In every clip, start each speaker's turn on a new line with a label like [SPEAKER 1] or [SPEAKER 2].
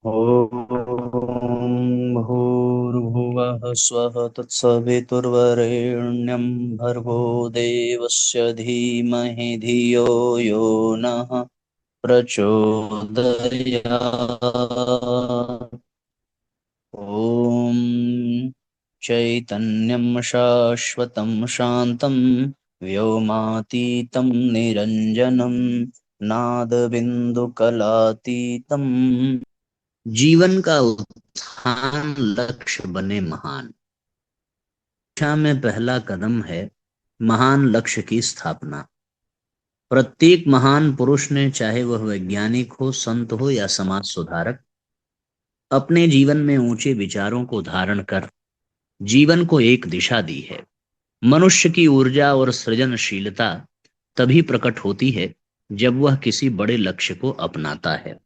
[SPEAKER 1] ॐ भूर्भुवः स्वः तत्सवितुर्वरेण्यं भर्गो देवस्य धीमहि धियो यो नः प्रचोदयात्। ॐ चैतन्यं शाश्वतं शान्तं व्योमातीतं निरञ्जनं नादबिन्दुकलातीतं जीवन का उत्थान लक्ष्य बने महान। दिशा में पहला कदम है महान लक्ष्य की स्थापना। प्रत्येक महान पुरुष ने, चाहे वह वैज्ञानिक हो, संत हो या समाज सुधारक, अपने जीवन में ऊंचे विचारों को धारण कर जीवन को एक दिशा दी है। मनुष्य की ऊर्जा और सृजनशीलता तभी प्रकट होती है जब वह किसी बड़े लक्ष्य को अपनाता है।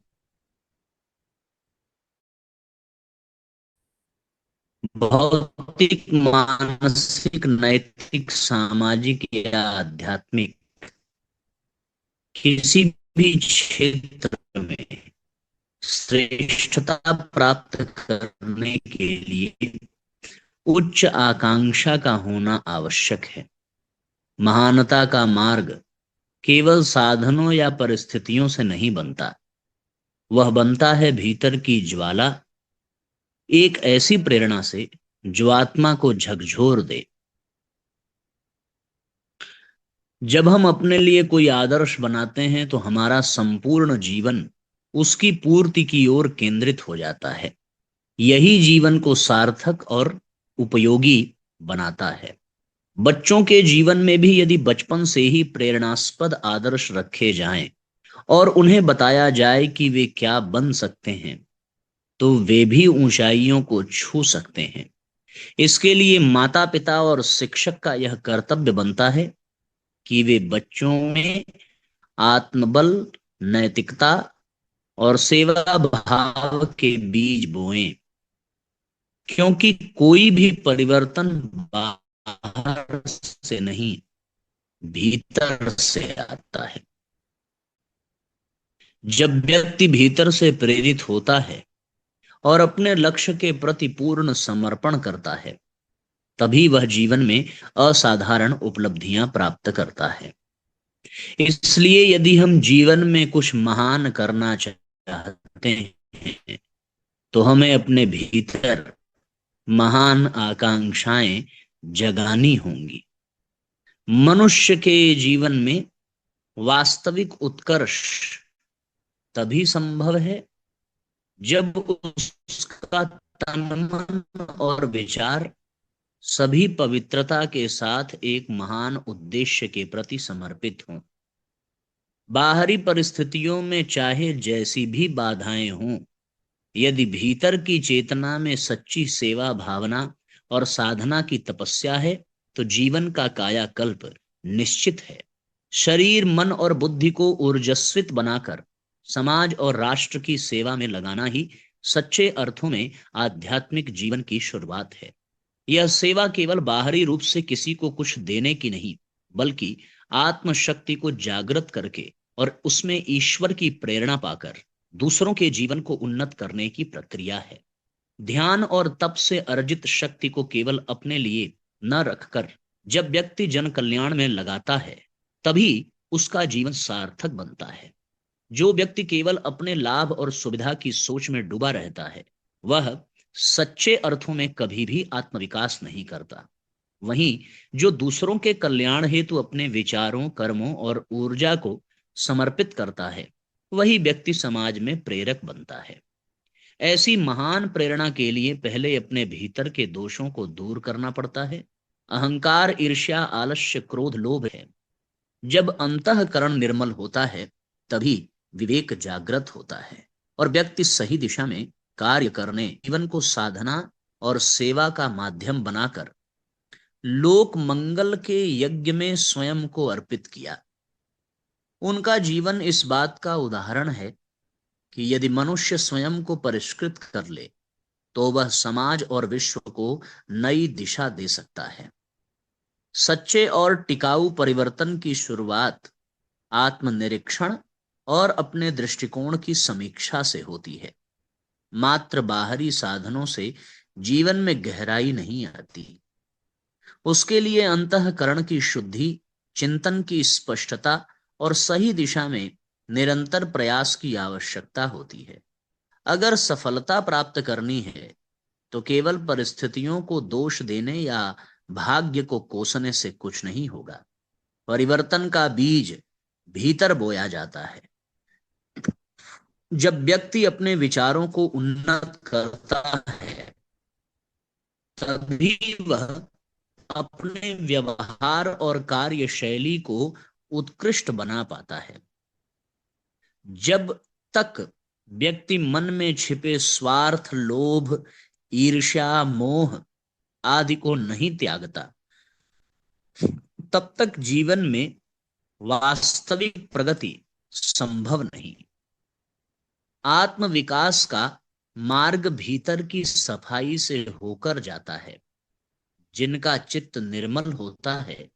[SPEAKER 1] भौतिक, मानसिक, नैतिक, सामाजिक या आध्यात्मिक किसी भी क्षेत्र में श्रेष्ठता प्राप्त करने के लिए उच्च आकांक्षा का होना आवश्यक है। महानता का मार्ग केवल साधनों या परिस्थितियों से नहीं बनता, वह बनता है भीतर की ज्वाला, एक ऐसी प्रेरणा से जो आत्मा को झकझोर दे। जब हम अपने लिए कोई आदर्श बनाते हैं तो हमारा संपूर्ण जीवन उसकी पूर्ति की ओर केंद्रित हो जाता है। यही जीवन को सार्थक और उपयोगी बनाता है। बच्चों के जीवन में भी यदि बचपन से ही प्रेरणास्पद आदर्श रखे जाएं और उन्हें बताया जाए कि वे क्या बन सकते हैं, तो वे भी ऊंचाइयों को छू सकते हैं। इसके लिए माता पिता और शिक्षक का यह कर्तव्य बनता है कि वे बच्चों में आत्मबल, नैतिकता और सेवा भाव के बीज बोएं, क्योंकि कोई भी परिवर्तन बाहर से नहीं, भीतर से आता है। जब व्यक्ति भीतर से प्रेरित होता है और अपने लक्ष्य के प्रति पूर्ण समर्पण करता है, तभी वह जीवन में असाधारण उपलब्धियां प्राप्त करता है। इसलिए यदि हम जीवन में कुछ महान करना चाहते हैं तो हमें अपने भीतर महान आकांक्षाएं जगानी होंगी। मनुष्य के जीवन में वास्तविक उत्कर्ष तभी संभव है जब उसका तन, मन और विचार सभी पवित्रता के साथ एक महान उद्देश्य के प्रति समर्पित हों। बाहरी परिस्थितियों में चाहे जैसी भी बाधाएं हों, यदि भीतर की चेतना में सच्ची सेवा भावना और साधना की तपस्या है, तो जीवन का कायाकल्प निश्चित है। शरीर, मन और बुद्धि को ऊर्जस्वित बनाकर समाज और राष्ट्र की सेवा में लगाना ही सच्चे अर्थों में आध्यात्मिक जीवन की शुरुआत है। यह सेवा केवल बाहरी रूप से किसी को कुछ देने की नहीं, बल्कि आत्मशक्ति को जागृत करके और उसमें ईश्वर की प्रेरणा पाकर दूसरों के जीवन को उन्नत करने की प्रक्रिया है। ध्यान और तप से अर्जित शक्ति को केवल अपने लिए न रखकर जब व्यक्ति जन कल्याण में लगाता है, तभी उसका जीवन सार्थक बनता है। जो व्यक्ति केवल अपने लाभ और सुविधा की सोच में डूबा रहता है, वह सच्चे अर्थों में कभी भी आत्मविकास नहीं करता। वहीं जो दूसरों के कल्याण हेतु अपने विचारों, कर्मों और ऊर्जा को समर्पित करता है, वही व्यक्ति समाज में प्रेरक बनता है। ऐसी महान प्रेरणा के लिए पहले अपने भीतर के दोषों को दूर करना पड़ता है। अहंकार, ईर्ष्या, आलस्य, क्रोध, लोभ है। जब अंतःकरण निर्मल होता है, तभी विवेक जागृत होता है और व्यक्ति सही दिशा में कार्य करने, जीवन को साधना और सेवा का माध्यम बनाकर लोक मंगल के यज्ञ में स्वयं को अर्पित किया। उनका जीवन इस बात का उदाहरण है कि यदि मनुष्य स्वयं को परिष्कृत कर ले, तो वह समाज और विश्व को नई दिशा दे सकता है। सच्चे और टिकाऊ परिवर्तन की शुरुआत आत्मनिरीक्षण और अपने दृष्टिकोण की समीक्षा से होती है। मात्र बाहरी साधनों से जीवन में गहराई नहीं आती। उसके लिए अंतःकरण की शुद्धि, चिंतन की स्पष्टता और सही दिशा में निरंतर प्रयास की आवश्यकता होती है। अगर सफलता प्राप्त करनी है तो केवल परिस्थितियों को दोष देने या भाग्य को कोसने से कुछ नहीं होगा। परिवर्तन का बीज भीतर बोया जाता है। जब व्यक्ति अपने विचारों को उन्नत करता है, तभी वह अपने व्यवहार और कार्यशैली को उत्कृष्ट बना पाता है। जब तक व्यक्ति मन में छिपे स्वार्थ, लोभ, ईर्ष्या, मोह आदि को नहीं त्यागता, तब तक जीवन में वास्तविक प्रगति संभव नहीं। आत्म विकास का मार्ग भीतर की सफाई से होकर जाता है। जिनका चित्त निर्मल होता है,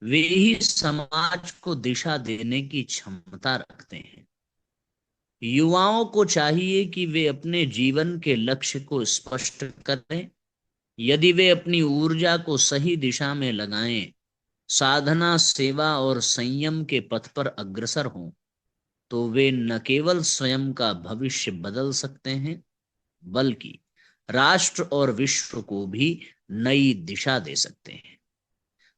[SPEAKER 1] वे ही समाज को दिशा देने की क्षमता रखते हैं। युवाओं को चाहिए कि वे अपने जीवन के लक्ष्य को स्पष्ट करें। यदि वे अपनी ऊर्जा को सही दिशा में लगाएं, साधना, सेवा और संयम के पथ पर अग्रसर हों, तो वे न केवल स्वयं का भविष्य बदल सकते हैं, बल्कि राष्ट्र और विश्व को भी नई दिशा दे सकते हैं।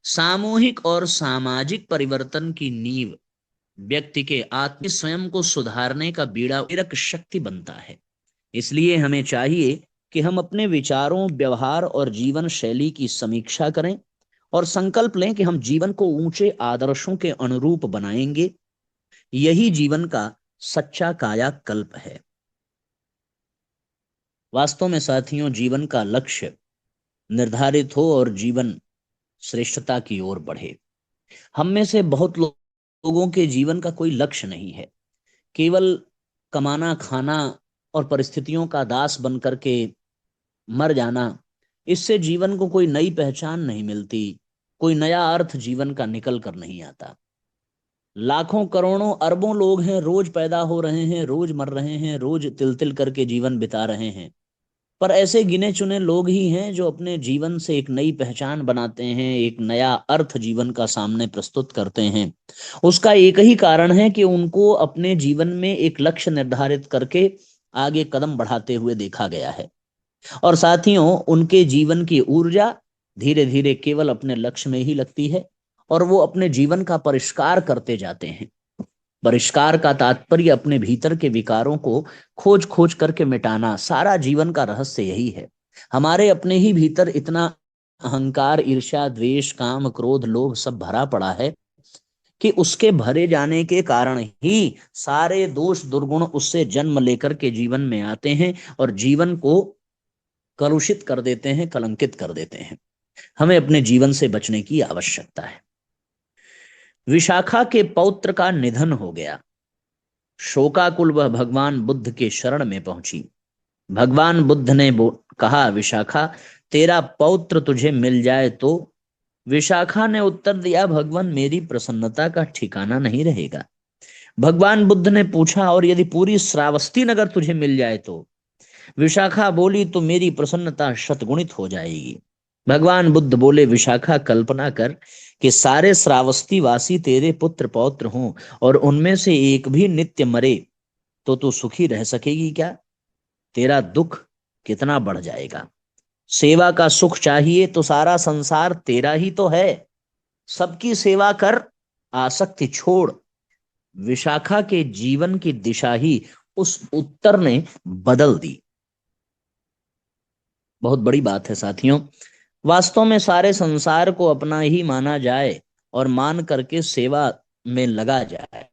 [SPEAKER 1] सामूहिक और सामाजिक परिवर्तन की नींव व्यक्ति के आत्म स्वयं को सुधारने का बीड़ा प्रेरक शक्ति बनता है। इसलिए हमें चाहिए कि हम अपने विचारों, व्यवहार और जीवन शैली की समीक्षा करें और संकल्प लें कि हम जीवन को ऊंचे आदर्शों के अनुरूप बनाएंगे। यही जीवन का सच्चा कायाकल्प है। वास्तव में साथियों, जीवन का लक्ष्य निर्धारित हो और जीवन श्रेष्ठता की ओर बढ़े। हम में से बहुत लोगों के जीवन का कोई लक्ष्य नहीं है। केवल कमाना, खाना और परिस्थितियों का दास बन करके मर जाना, इससे जीवन को कोई नई पहचान नहीं मिलती, कोई नया अर्थ जीवन का निकल कर नहीं आता। लाखों, करोड़ों, अरबों लोग हैं, रोज पैदा हो रहे हैं, रोज मर रहे हैं, रोज तिल तिल करके जीवन बिता रहे हैं, पर ऐसे गिने चुने लोग ही हैं जो अपने जीवन से एक नई पहचान बनाते हैं, एक नया अर्थ जीवन का सामने प्रस्तुत करते हैं। उसका एक ही कारण है कि उनको अपने जीवन में एक लक्ष्य निर्धारित करके आगे कदम बढ़ाते हुए देखा गया है। और साथियों, उनके जीवन की ऊर्जा धीरे धीरे केवल अपने लक्ष्य में ही लगती है और वो अपने जीवन का परिष्कार करते जाते हैं। परिष्कार का तात्पर्य अपने भीतर के विकारों को खोज खोज करके मिटाना। सारा जीवन का रहस्य यही है। हमारे अपने ही भीतर इतना अहंकार, ईर्ष्या, द्वेष, काम, क्रोध, लोभ सब भरा पड़ा है कि उसके भरे जाने के कारण ही सारे दोष, दुर्गुण उससे जन्म लेकर के जीवन में आते हैं और जीवन को कलुषित कर देते हैं, कलंकित कर देते हैं। हमें अपने जीवन से बचने की आवश्यकता है। विशाखा के पौत्र का निधन हो गया। शोकाकुल वह भगवान बुद्ध के शरण में पहुंची। भगवान बुद्ध ने कहा, विशाखा, तेरा पौत्र तुझे मिल जाए तो? विशाखा ने उत्तर दिया, भगवान, मेरी प्रसन्नता का ठिकाना नहीं रहेगा। भगवान बुद्ध ने पूछा, और यदि पूरी श्रावस्ती नगर तुझे मिल जाए तो? विशाखा बोली, तो मेरी प्रसन्नता शतगुणित हो जाएगी। भगवान बुद्ध बोले, विशाखा, कल्पना कर कि सारे श्रावस्ती वासी तेरे पुत्र पौत्र हों और उनमें से एक भी नित्य मरे, तो तू सुखी रह सकेगी क्या? तेरा दुख कितना बढ़ जाएगा। सेवा का सुख चाहिए तो सारा संसार तेरा ही तो है। सबकी सेवा कर, आसक्ति छोड़। विशाखा के जीवन की दिशा ही उस उत्तर ने बदल दी। बहुत बड़ी बात है साथियों। वास्तव में सारे संसार को अपना ही माना जाए और मान करके सेवा में लगा जाए।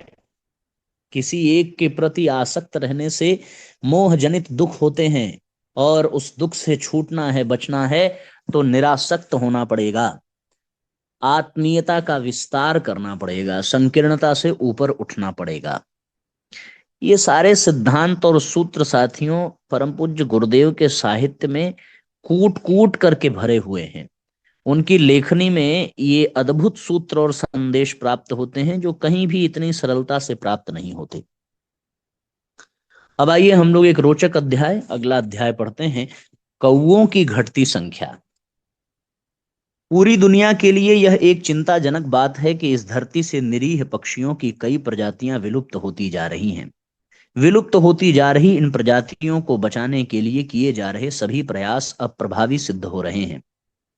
[SPEAKER 1] किसी एक के प्रति आसक्त रहने से मोह जनित दुख होते हैं और उस दुख से छूटना है, बचना है, तो निरासक्त होना पड़ेगा। आत्मीयता का विस्तार करना पड़ेगा, संकीर्णता से ऊपर उठना पड़ेगा। ये सारे सिद्धांत और सूत्र साथियों परम पूज्य गुरुदेव के साहित्य में कूट कूट करके भरे हुए हैं। उनकी लेखनी में ये अद्भुत सूत्र और संदेश प्राप्त होते हैं जो कहीं भी इतनी सरलता से प्राप्त नहीं होते। अब आइए हम लोग एक रोचक अध्याय, अगला अध्याय पढ़ते हैं, कौओं की घटती संख्या। पूरी दुनिया के लिए यह एक चिंताजनक बात है कि इस धरती से निरीह पक्षियों की कई प्रजातियां विलुप्त होती जा रही हैं। विलुप्त होती जा रही इन प्रजातियों को बचाने के लिए किए जा रहे सभी प्रयास अब प्रभावी सिद्ध हो रहे हैं।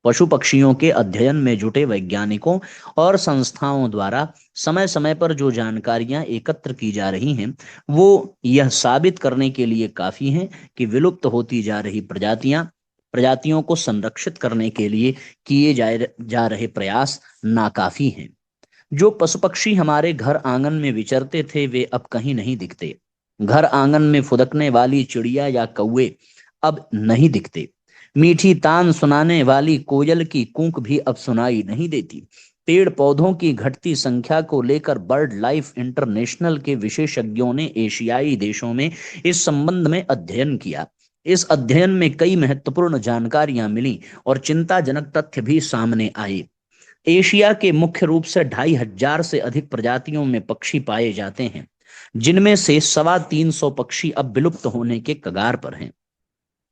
[SPEAKER 1] पशु पक्षियों के अध्ययन में जुटे वैज्ञानिकों और संस्थाओं द्वारा समय समय पर जो जानकारियां एकत्र की जा रही हैं, वो यह साबित करने के लिए काफी हैं कि विलुप्त होती जा रही प्रजातियों को संरक्षित करने के लिए किए जा रहे प्रयास नाकाफी हैं। जो पशु पक्षी हमारे घर आंगन में विचरते थे, वे अब कहीं नहीं दिखते। घर आंगन में फुदकने वाली चिड़िया या कौवे अब नहीं दिखते। मीठी तान सुनाने वाली कोयल की कूक भी अब सुनाई नहीं देती। पेड़ पौधों की घटती संख्या को लेकर बर्ड लाइफ इंटरनेशनल के विशेषज्ञों ने एशियाई देशों में इस संबंध में अध्ययन किया। इस अध्ययन में कई महत्वपूर्ण जानकारियां मिली और चिंताजनक तथ्य भी सामने आए। एशिया के मुख्य रूप से 2500 से अधिक प्रजातियों में पक्षी पाए जाते हैं, जिनमें से 350 पक्षी अब विलुप्त होने के कगार पर हैं।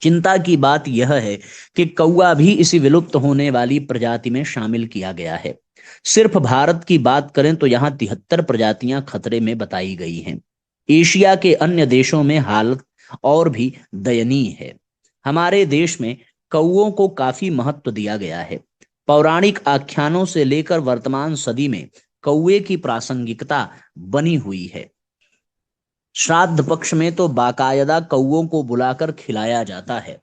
[SPEAKER 1] चिंता की बात यह है कि कौवा भी इसी विलुप्त होने वाली प्रजाति में शामिल किया गया है। सिर्फ भारत की बात करें तो यहाँ 73 प्रजातियां खतरे में बताई गई हैं। एशिया के अन्य देशों में हालत और भी दयनीय है। हमारे देश में कौओं को काफी महत्व दिया गया है। पौराणिक आख्यानों से लेकर वर्तमान सदी में कौवे की प्रासंगिकता बनी हुई है। श्राद्ध पक्ष में तो बाकायदा कौओं को बुलाकर खिलाया जाता है।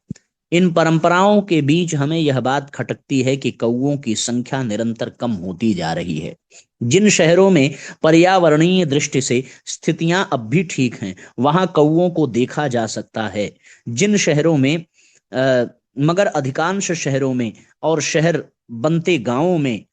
[SPEAKER 1] इन परंपराओं के बीच हमें यह बात खटकती है कि कौओं की संख्या निरंतर कम होती जा रही है। जिन शहरों में पर्यावरणीय दृष्टि से स्थितियां अब भी ठीक हैं, वहां कौओं को देखा जा सकता है। जिन शहरों में मगर अधिकांश शहरों में और शहर बनते गांवों में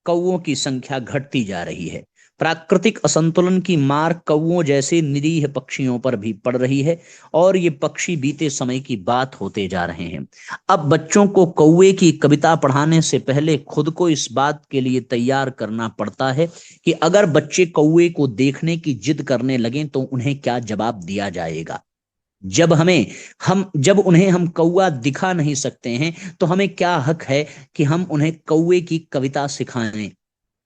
[SPEAKER 1] कौओं की संख्या घटती जा रही है। प्राकृतिक असंतुलन की मार कौओं जैसे निरीह पक्षियों पर भी पड़ रही है और ये पक्षी बीते समय की बात होते जा रहे हैं। अब बच्चों को कौवे की कविता पढ़ाने से पहले खुद को इस बात के लिए तैयार करना पड़ता है कि अगर बच्चे कौवे को देखने की जिद करने लगें तो उन्हें क्या जवाब दिया जाएगा। जब उन्हें हम कौवा दिखा नहीं सकते हैं तो हमें क्या हक है कि हम उन्हें कौवे की कविता सिखाएं।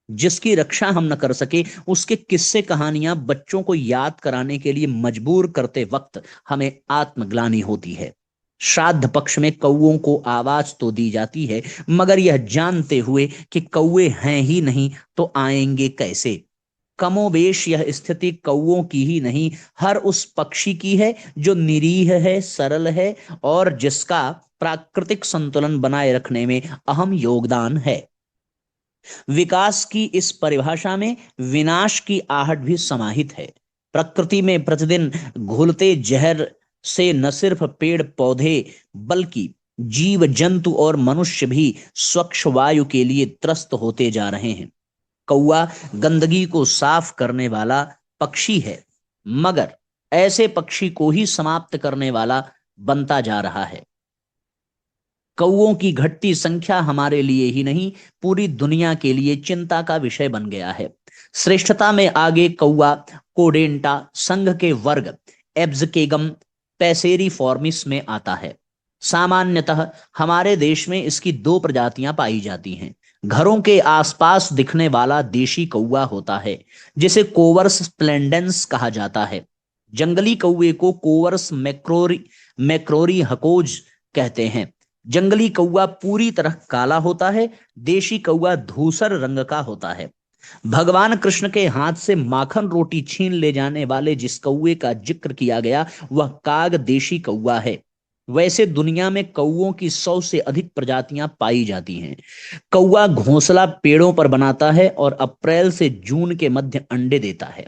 [SPEAKER 1] जिसकी रक्षा हम न कर सके, उसके किस्से कहानियां बच्चों को याद कराने के लिए मजबूर करते वक्त हमें आत्मग्लानि होती है। श्राद्ध पक्ष में कौओं को आवाज तो दी जाती है, मगर यह जानते हुए कि कौवे हैं ही नहीं तो आएंगे कैसे। कमोबेश यह स्थिति कौओं की ही नहीं, हर उस पक्षी की है जो निरीह है, सरल है और जिसका प्राकृतिक संतुलन बनाए रखने में अहम योगदान है। विकास की इस परिभाषा में विनाश की आहट भी समाहित है। प्रकृति में प्रतिदिन घुलते जहर से न सिर्फ पेड़ पौधे बल्कि जीव जंतु और मनुष्य भी स्वच्छ वायु के लिए त्रस्त होते जा रहे हैं। कौवा गंदगी को साफ करने वाला पक्षी है, मगर ऐसे पक्षी को ही समाप्त करने वाला बनता जा रहा है। कौओं की घटती संख्या हमारे लिए ही नहीं, पूरी दुनिया के लिए चिंता का विषय बन गया है। श्रेष्ठता में आगे कौवा कोडेंटा संघ के वर्ग एब्सकेगम पैसेरीफॉर्मिस में आता है। सामान्यतः हमारे देश में इसकी 2 प्रजातियां पाई जाती हैं। घरों के आसपास दिखने वाला देशी कौवा होता है, जिसे कोवर्स स्प्लेंडेंस कहा जाता है। जंगली कौवे को कोवर्स मैक्रोरी हकोज कहते हैं। जंगली कौवा पूरी तरह काला होता है, देशी कौवा धूसर रंग का होता है। भगवान कृष्ण के हाथ से माखन रोटी छीन ले जाने वाले जिस कौवे का जिक्र किया गया, वह काग देशी कौवा है। वैसे दुनिया में कौओं की 100 से अधिक प्रजातियां पाई जाती हैं। कौवा घोंसला पेड़ों पर बनाता है और अप्रैल से जून के मध्य अंडे देता है।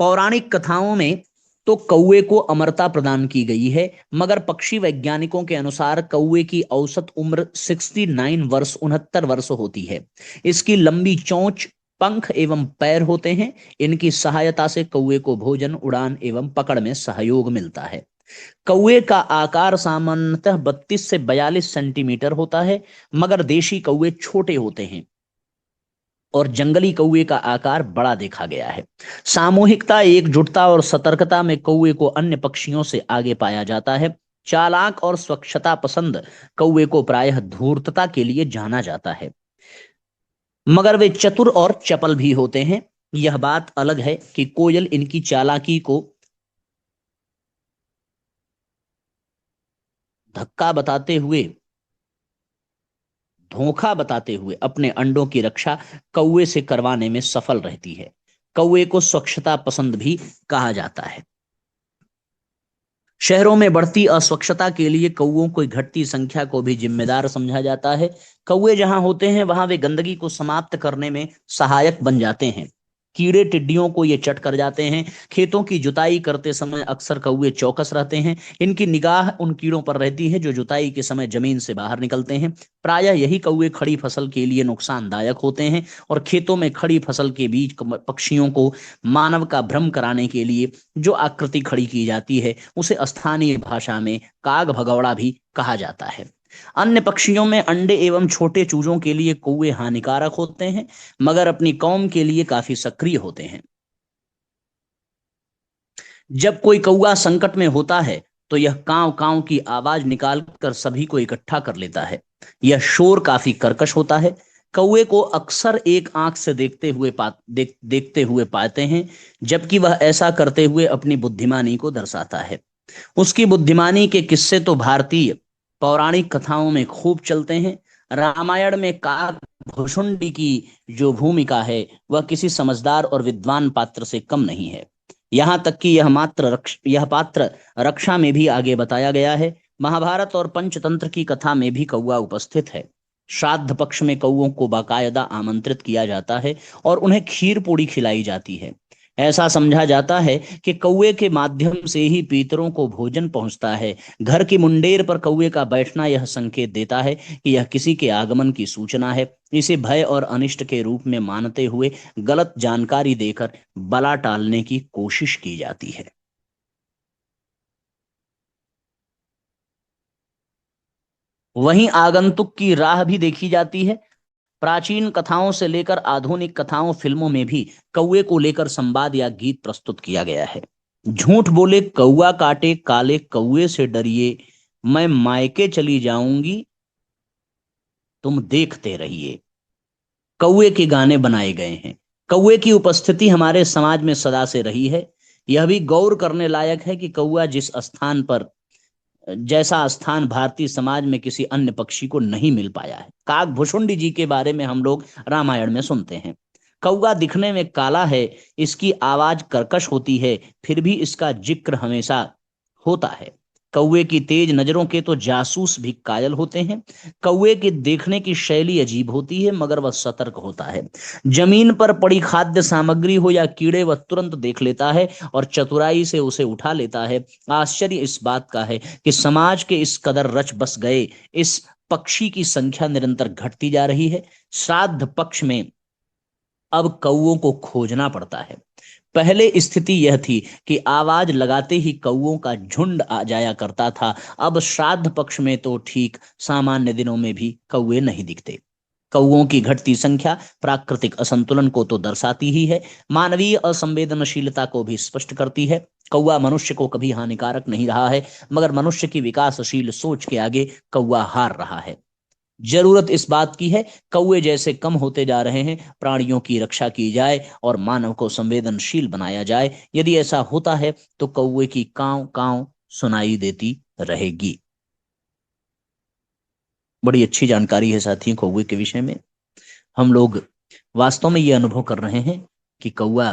[SPEAKER 1] पौराणिक कथाओं में तो कौवे को अमरता प्रदान की गई है, मगर पक्षी वैज्ञानिकों के अनुसार कौवे की औसत उम्र 69 वर्ष होती है। इसकी लंबी चोंच, पंख एवं पैर होते हैं। इनकी सहायता से कौवे को भोजन, उड़ान एवं पकड़ में सहयोग मिलता है। कौवे का आकार सामान्यतः 32 से 42 सेंटीमीटर होता है, मगर देशी कौवे छोटे होते हैं। और जंगली कौवे का आकार बड़ा देखा गया है। सामूहिकता, एकजुटता और सतर्कता में कौवे को अन्य पक्षियों से आगे पाया जाता है। चालाक और स्वच्छता पसंद कौवे को प्रायः धूर्तता के लिए जाना जाता है, मगर वे चतुर और चपल भी होते हैं। यह बात अलग है कि कोयल इनकी चालाकी को धक्का बताते हुए धोखा बताते हुए अपने अंडों की रक्षा कौवे से करवाने में सफल रहती है। कौवे को स्वच्छता पसंद भी कहा जाता है। शहरों में बढ़ती अस्वच्छता के लिए कौवों की घटती संख्या को भी जिम्मेदार समझा जाता है। कौवे जहां होते हैं वहां वे गंदगी को समाप्त करने में सहायक बन जाते हैं। कीड़े टिड्डियों को ये चट कर जाते हैं। खेतों की जुताई करते समय अक्सर कौवे चौकस रहते हैं। इनकी निगाह उन कीड़ों पर रहती है जो जुताई के समय जमीन से बाहर निकलते हैं। प्रायः यही कौवे खड़ी फसल के लिए नुकसानदायक होते हैं और खेतों में खड़ी फसल के बीच पक्षियों को मानव का भ्रम कराने के लिए जो आकृति खड़ी की जाती है उसे स्थानीय भाषा में काग भगौड़ा भी कहा जाता है। अन्य पक्षियों में अंडे एवं छोटे चूजों के लिए कौवे हानिकारक होते हैं, मगर अपनी कौम के लिए काफी सक्रिय होते हैं। जब कोई कौवा संकट में होता है तो यह कांव कांव की आवाज निकालकर सभी को इकट्ठा कर लेता है। यह शोर काफी कर्कश होता है। कौवे को अक्सर एक आंख से देखते हुए पाते हैं, जबकि वह ऐसा करते हुए अपनी बुद्धिमानी को दर्शाता है। उसकी बुद्धिमानी के किस्से तो भारतीय पौराणिक कथाओं में खूब चलते हैं। रामायण में काक भुषुंडी की जो भूमिका है वह किसी समझदार और विद्वान पात्र से कम नहीं है। यहाँ तक कि यह पात्र रक्षा में भी आगे बताया गया है। महाभारत और पंचतंत्र की कथा में भी कौवा उपस्थित है। श्राद्ध पक्ष में कौवों को बाकायदा आमंत्रित किया जाता है और उन्हें खीर पूड़ी खिलाई जाती है। ऐसा समझा जाता है कि कौवे के माध्यम से ही पितरों को भोजन पहुंचता है। घर की मुंडेर पर कौवे का बैठना यह संकेत देता है कि यह किसी के आगमन की सूचना है। इसे भय और अनिष्ट के रूप में मानते हुए गलत जानकारी देकर बला टालने की कोशिश की जाती है। वहीं आगंतुक की राह भी देखी जाती है। प्राचीन कथाओं से लेकर आधुनिक कथाओं, फिल्मों में भी कौवे को लेकर संवाद या गीत प्रस्तुत किया गया है। झूठ बोले कौवा काटे, काले कौवे से डरिए, मैं मायके चली जाऊंगी, तुम देखते रहिए। कौवे के गाने बनाए गए हैं। कौवे की उपस्थिति हमारे समाज में सदा से रही है। यह भी गौर करने लायक है कि कौवा जिस स्थान पर जैसा स्थान भारतीय समाज में किसी अन्य पक्षी को नहीं मिल पाया है। काक भुषुंडी जी के बारे में हम लोग रामायण में सुनते हैं। कौवा दिखने में काला है, इसकी आवाज कर्कश होती है, फिर भी इसका जिक्र हमेशा होता है। कौवे की तेज नजरों के तो जासूस भी कायल होते हैं। कौवे की देखने की शैली अजीब होती है, मगर वह सतर्क होता है। जमीन पर पड़ी खाद्य सामग्री हो या कीड़े, वह तुरंत देख लेता है और चतुराई से उसे उठा लेता है। आश्चर्य इस बात का है कि समाज के इस कदर रच बस गए इस पक्षी की संख्या निरंतर घटती जा रही है। श्राद्ध पक्ष में अब कौवों को खोजना पड़ता है। पहले स्थिति यह थी कि आवाज लगाते ही कौवों का झुंड आ जाया करता था। अब श्राद्ध पक्ष में तो ठीक सामान्य दिनों में भी कौवे नहीं दिखते। कौवों की घटती संख्या प्राकृतिक असंतुलन को तो दर्शाती ही है, मानवीय असंवेदनशीलता को भी स्पष्ट करती है। कौवा मनुष्य को कभी हानिकारक नहीं रहा है, मगर मनुष्य की विकासशील सोच के आगे कौवा हार रहा है। जरूरत इस बात की है कौवे जैसे कम होते जा रहे हैं, प्राणियों की रक्षा की जाए और मानव को संवेदनशील बनाया जाए। यदि ऐसा होता है तो कौवे की कांव कांव सुनाई देती रहेगी। बड़ी अच्छी जानकारी है साथियों कौवे के विषय में। हम लोग वास्तव में ये अनुभव कर रहे हैं कि कौवा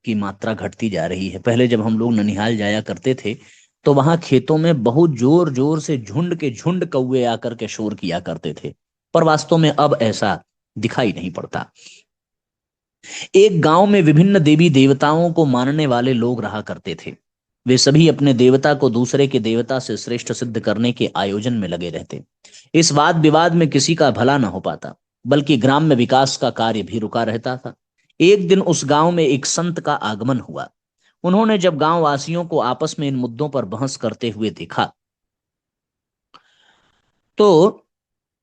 [SPEAKER 1] की मात्रा घटती जा रही है। पहले जब हम लोग ननिहाल जाया करते थे तो वहां खेतों में बहुत जोर जोर से झुंड के झुंड कौवे आकर के शोर किया करते थे, पर वास्तव में अब ऐसा दिखाई नहीं पड़ता। एक गांव में विभिन्न देवी देवताओं को मानने वाले लोग रहा करते थे। वे सभी अपने देवता को दूसरे के देवता से श्रेष्ठ सिद्ध करने के आयोजन में लगे रहते। इस वाद विवाद में किसी का भला न हो पाता, बल्कि ग्राम में विकास का कार्य भी रुका रहता था। एक दिन उस गांव में एक संत का आगमन हुआ। उन्होंने जब गांव वासियों को आपस में इन मुद्दों पर बहस करते हुए देखा तो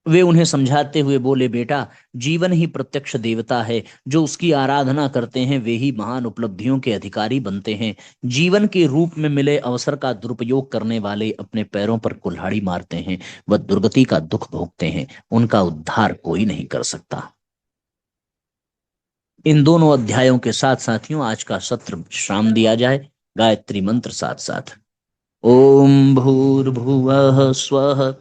[SPEAKER 1] वे उन्हें समझाते हुए बोले, बेटा, जीवन ही प्रत्यक्ष देवता है। जो उसकी आराधना करते हैं वे ही महान उपलब्धियों के अधिकारी बनते हैं। जीवन के रूप में मिले अवसर का दुरुपयोग करने वाले अपने पैरों पर कुल्हाड़ी मारते हैं, वह दुर्गति का दुख भोगते हैं, उनका उद्धार कोई नहीं कर सकता। इन दोनों अध्यायों के साथ साथियों आज का सत्र विश्राम दिया जाए। गायत्री मंत्र साथ साथ। ओम भूर्भुवः स्वः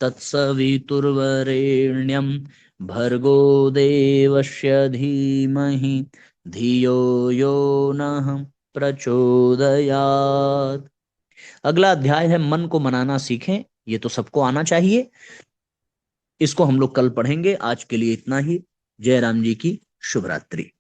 [SPEAKER 1] तत्सवितुर्वरेण्यं भर्गो देवस्य धीमहि धियो यो नः प्रचोदयात्। अगला अध्याय है मन को मनाना सीखें। ये तो सबको आना चाहिए। इसको हम लोग कल पढ़ेंगे। आज के लिए इतना ही। जय राम जी की शुभ रात्रि।